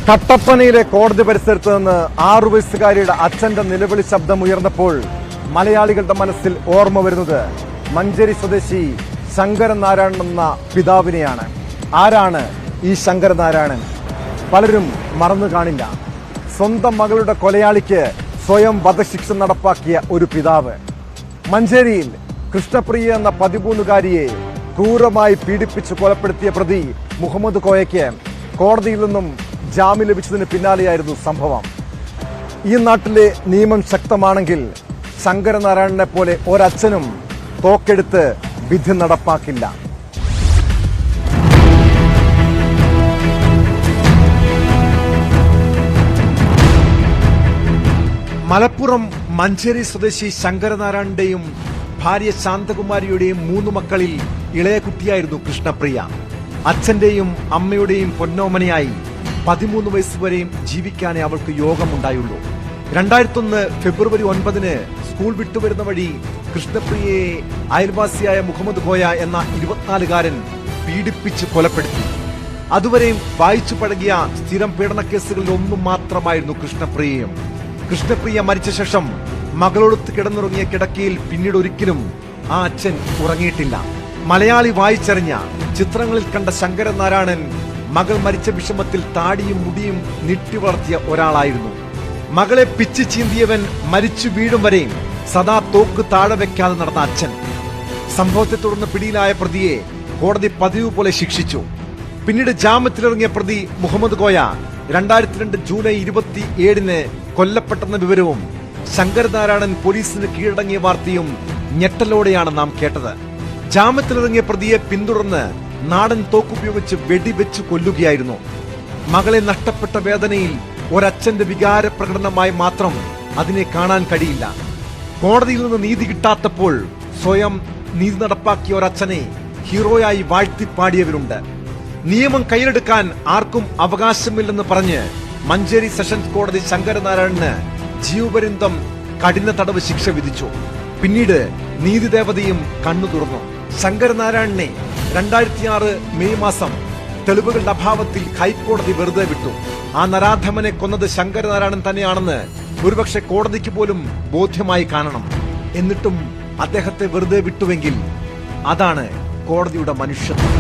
കട്ടപ്പനയിലെ കോടതി പരിസരത്ത് നിന്ന് 6 വയസ്സുകാരിയുടെ അച്ഛന്റെ നിലവിളി ശബ്ദം ഉയർന്നപ്പോൾ മലയാളികളുടെ മനസ്സിൽ ഓർമ്മ വരുന്നത് മഞ്ചേരി സ്വദേശി ശങ്കരനാരായണൻ എന്ന പിതാവിനെയാണ്. ആരാണ് ഈ ശങ്കരനാരായണൻ? പലരും മറന്നു കാണില്ല. സ്വന്തം മകളുടെ കൊലയാളിക്ക് സ്വയം വധശിക്ഷ നടപ്പാക്കിയ ഒരു പിതാവ്. മഞ്ചേരിയിൽ കൃഷ്ണപ്രിയ എന്ന 13-കാരിയെ ക്രൂരമായി പീഡിപ്പിച്ച് കൊലപ്പെടുത്തിയ പ്രതി മുഹമ്മദ് കോയയ്ക്ക് കോടതിയിൽ നിന്നും ജാമ്യം ലഭിച്ചതിന് പിന്നാലെയായിരുന്നു സംഭവം. ഈ നാട്ടിലെ നിയമം ശക്തമാണെങ്കിൽ ശങ്കരനാരായണനെ പോലെ ഒരച്ഛനും തോക്കെടുത്ത് വിധി നടപ്പാക്കില്ല. മലപ്പുറം മഞ്ചേരി സ്വദേശി ശങ്കരനാരായണന്റെയും ഭാര്യ ശാന്തകുമാരിയുടെയും 3 മക്കളിൽ ഇളയ കുട്ടിയായിരുന്നു കൃഷ്ണപ്രിയ. അച്ഛന്റെയും അമ്മയുടെയും പൊന്നോമനയായി 13 വയസ്സുവരെയും ജീവിക്കാനേ അവൾക്ക് യോഗമുണ്ടായുള്ളൂ. 2001 ഫെബ്രുവരി 9 സ്കൂൾ വിട്ടുവരുന്ന വഴി കൃഷ്ണപ്രിയയെ അയൽവാസിയായ മുഹമ്മദ് കോയ എന്ന 24-കാരൻ പീഡിപ്പിച്ച് കൊലപ്പെടുത്തി. അതുവരെയും വായിച്ചു പഴകിയ സ്ഥിരം പീഡനക്കേസുകളിൽ ഒന്നും മാത്രമായിരുന്നു കൃഷ്ണപ്രിയയും. കൃഷ്ണപ്രിയ മരിച്ച ശേഷം മകളോടൊത്ത് കിടന്നുറങ്ങിയ കിടക്കയിൽ പിന്നീട് ഒരിക്കലും ആ അച്ഛൻ ഉറങ്ങിയിട്ടില്ല. മലയാളി വായിച്ചറിഞ്ഞ ചിത്രങ്ങളിൽ കണ്ട ശങ്കരനാരായണൻ മകൾ മരിച്ച വിഷമത്തിൽ താടിയും മുടിയും നീട്ടി വളർത്തിയ ഒരാളായിരുന്നു. മകളെ പിച്ച് ചീന്തിയവൻ മരിച്ചു വീഴും വരെയും സദാ തോക്ക് താഴെ വെക്കാതെ നടന്ന അച്ഛൻ. സംഭവത്തെ തുടർന്ന് പിടിയിലായ പ്രതിയെ കോടതി പതിവ് പോലെ ശിക്ഷിച്ചു. പിന്നീട് ജാമ്യത്തിലിറങ്ങിയ പ്രതി മുഹമ്മദ് കോയ 2002 ജൂലൈ 27 കൊല്ലപ്പെട്ടെന്ന വിവരവും ശങ്കരനാരായണൻ പോലീസിന് കീഴടങ്ങിയ വാർത്തയും ഞെട്ടലോടെയാണ് നാം കേട്ടത്. ജാമ്യത്തിലിറങ്ങിയ പ്രതിയെ പിന്തുടർന്ന് നാടൻ തോക്കുപയോഗിച്ച് വെടിവെച്ച് കൊല്ലുകയായിരുന്നു. മകളെ നഷ്ടപ്പെട്ട വേദനയിൽ ഒരച്ഛന്റെ വികാര പ്രകടനമായി മാത്രം അതിനെ കാണാൻ കഴിയില്ല. കോടതിയിൽ നിന്ന് നീതി കിട്ടാത്തപ്പോൾ സ്വയം നീതി നടപ്പാക്കിയ ഒരച്ഛനെ ഹീറോയായി വാഴ്ത്തിപ്പാടിയവരുണ്ട്. നിയമം കയ്യിലെടുക്കാൻ ആർക്കും അവകാശമില്ലെന്ന് പറഞ്ഞ് മഞ്ചേരി സെഷൻസ് കോടതി ശങ്കരനാരായണന് ജീവപര്യന്തം കഠിന തടവ് ശിക്ഷ വിധിച്ചു. പിന്നീട് നീതിദേവതയും കണ്ണു തുറന്നു. ശങ്കരനാരായണനെ 2006 മെയ് മാസം തെളിവുകളുടെ അഭാവത്തിൽ ഹൈക്കോടതി വെറുതെ വിട്ടു. ആ നരാധമനെ കൊന്നത് ശങ്കരനാരായണൻ തന്നെയാണെന്ന് ഒരുപക്ഷെ കോടതിക്ക് പോലും ബോധ്യമായി കാണണം. എന്നിട്ടും അദ്ദേഹത്തെ വെറുതെ വിട്ടുവെങ്കിൽ അതാണ് കോടതിയുടെ മനുഷ്യത്വം.